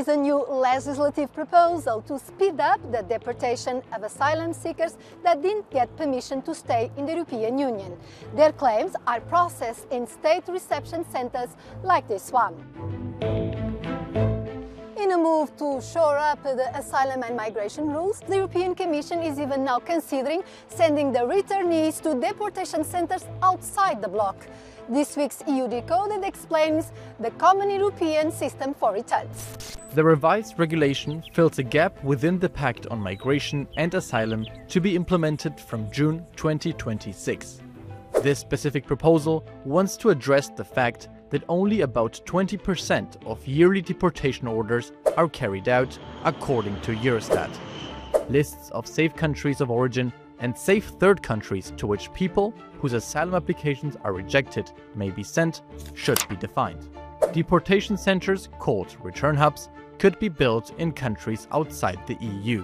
is a new legislative proposal to speed up the deportation of asylum seekers that didn't get permission to stay in the European Union. Their claims are processed in state reception centers like this one. In a move to shore up the asylum and migration rules, the European Commission is even now considering sending the returnees to deportation centers outside the bloc. This week's eu-decoded explains the common European system for returns. The revised regulation fills a gap within the Pact on Migration and Asylum to be implemented from June 2026. This specific proposal wants to address the fact that only about 20% of yearly deportation orders are carried out, according to Eurostat. Lists of safe countries of origin and safe third countries to which people whose asylum applications are rejected may be sent should be defined. Deportation centers, called return hubs, could be built in countries outside the EU.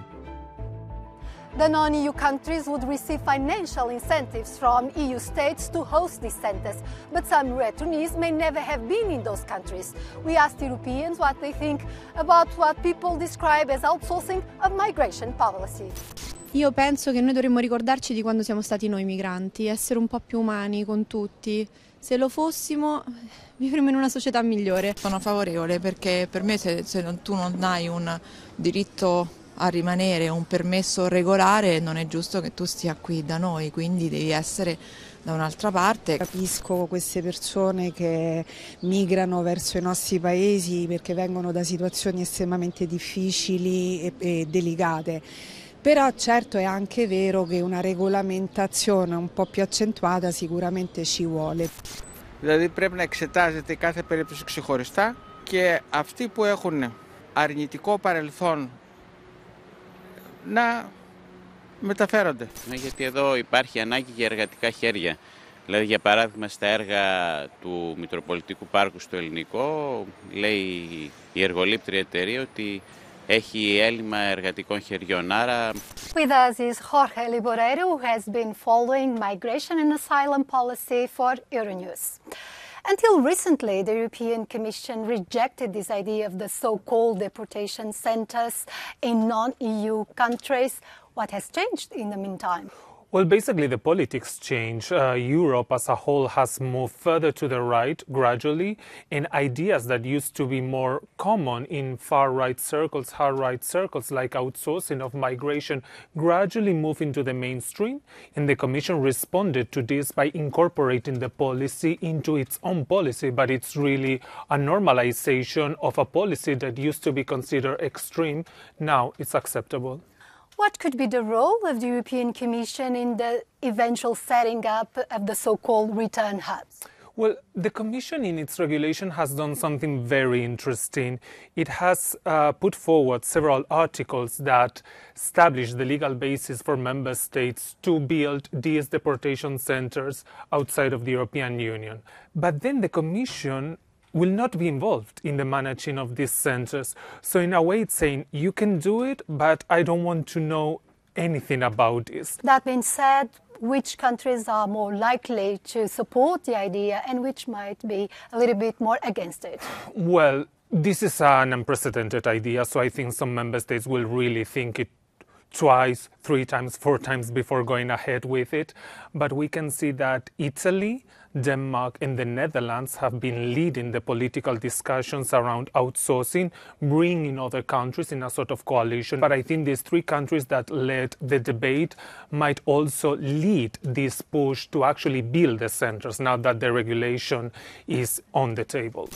The non-EU countries would receive financial incentives from EU states to host these centers, but some returnees may never have been in those countries. We asked Europeans what they think about what people describe as outsourcing of migration policy. Io penso che noi dovremmo ricordarci di quando siamo stati noi migranti, essere un po' più umani con tutti. Se lo fossimo, vivremmo in una società migliore. Sono favorevole perché per me se tu non hai un diritto a rimanere, un permesso regolare, non è giusto che tu stia qui da noi, quindi devi essere da un'altra parte. Capisco queste persone che migrano verso i nostri paesi perché vengono da situazioni estremamente difficili e delicate. Però certo è anche vero che una regolamentazione un po' più accentuata sicuramente ci vuole. Δηλαδή πρέπει να εξετάζεται κάθε περίπτωση ξεχωριστά και αυτοί που έχουν αρνητικό παρελθόν να μεταφέρονται. Ναι, γιατί εδώ υπάρχει ανάγκη για εργατικά χέρια. Δηλαδή για παράδειγμα στα έργα του Μητροπολιτικού Πάρκου στο Ελληνικό λέει η εργολήπτρια εταιρεία ότι έχει έλλειμμα εργατικών χεριών, άρα... With us is Jorge Liboreiro, who has been following migration and asylum policy for Euronews. Until recently, the European Commission rejected this idea of the so-called deportation centers in non-EU countries. What has changed in the meantime? Well, basically the politics change. Europe as a whole has moved further to the right gradually, and ideas that used to be more common in far-right circles, hard-right circles, like outsourcing of migration, gradually move into the mainstream. And the Commission responded to this by incorporating the policy into its own policy, but it's really a normalization of a policy that used to be considered extreme. Now it's acceptable. What could be the role of the European Commission in the eventual setting up of the so-called return hubs? Well, the Commission in its regulation has done something very interesting. It has put forward several articles that establish the legal basis for member states to build these deportation centers outside of the European Union. But then the Commission will not be involved in the managing of these centers. So in a way it's saying, you can do it, but I don't want to know anything about this. That being said, which countries are more likely to support the idea and which might be a little bit more against it? Well, this is an unprecedented idea, so I think some member states will really think it twice, 3 times, 4 times before going ahead with it. But we can see that Italy, Denmark and the Netherlands have been leading the political discussions around outsourcing, bringing other countries in a sort of coalition. But I think these 3 countries that led the debate might also lead this push to actually build the centers now that the regulation is on the table.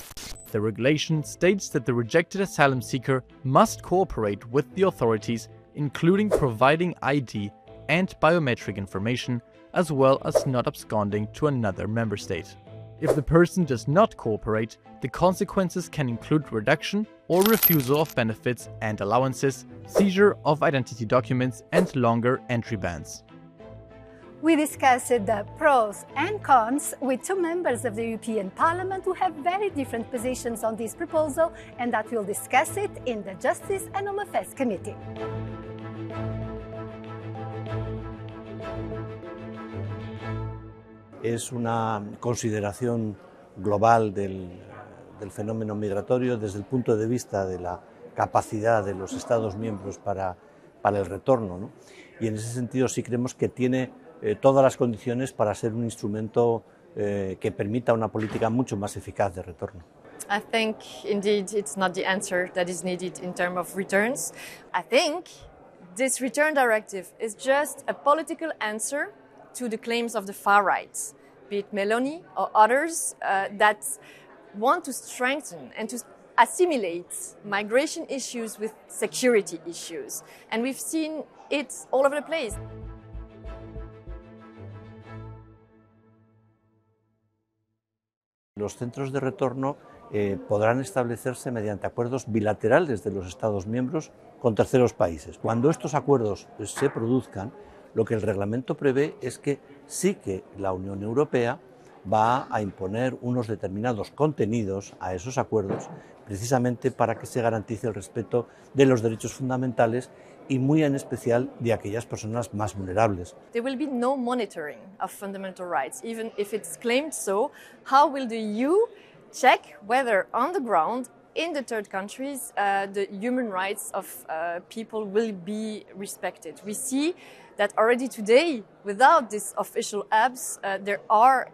The regulation states that the rejected asylum seeker must cooperate with the authorities, including providing ID and biometric information, as well as not absconding to another member state. If the person does not cooperate, the consequences can include reduction or refusal of benefits and allowances, seizure of identity documents, and longer entry bans. We discussed the pros and cons with 2 members of the European Parliament who have very different positions on this proposal, and that we'll discuss it in the Justice and Home Affairs Committee. Es una consideración global del fenómeno migratorio desde el punto de vista de la capacidad de los Estados miembros para el retorno, ¿no? Y en ese sentido sí creemos que tiene todas las condiciones para ser un instrumento que permita una política mucho más eficaz de retorno. I think indeed it's not the answer that is needed in terms of returns. I think this return directive is just a political answer to the claims of the far right, be it Meloni or others that want to strengthen and to assimilate migration issues with security issues. And we've seen it all over the place. Los centros de retorno podrán establecerse mediante acuerdos bilaterales de los Estados miembros con terceros países. Cuando estos acuerdos se produzcan, lo que el reglamento prevé es que sí que la Unión Europea va a imponer unos determinados contenidos a esos acuerdos, precisamente para que se garantice el respeto de los derechos fundamentales y muy en especial de aquellas personas más vulnerables. There will be no monitoring of fundamental rights, even if it's claimed so. How will the EU check whether on the ground in the third countries the human rights of people will be respected? We see that already today, without these official apps, there are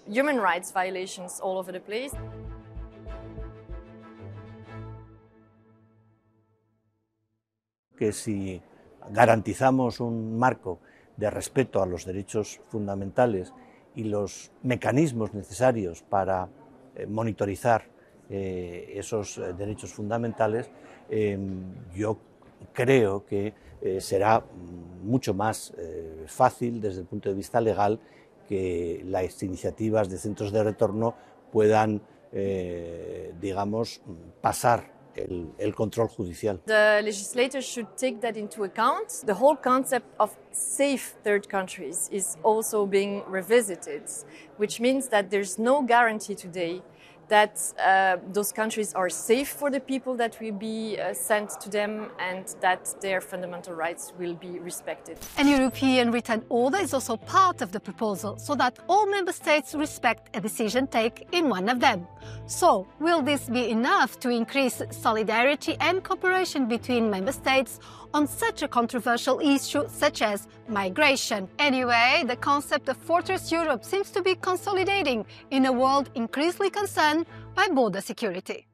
human rights violations all over the place. Que si garantizamos un marco de respeto a los derechos fundamentales y los mecanismos necesarios para monitorizar esos derechos fundamentales, yo creo que será mucho más fácil desde el punto de vista legal que las iniciativas de centros de retorno puedan, digamos, pasar el control judicial. The legislators should take that into account. The whole concept of safe third countries is also being revisited, which means that there's no guarantee today that those countries are safe for the people that will be sent to them and that their fundamental rights will be respected. An European written order is also part of the proposal so that all member states respect a decision taken in one of them. So, will this be enough to increase solidarity and cooperation between member states on such a controversial issue such as migration? Anyway, the concept of Fortress Europe seems to be consolidating in a world increasingly concerned by border security.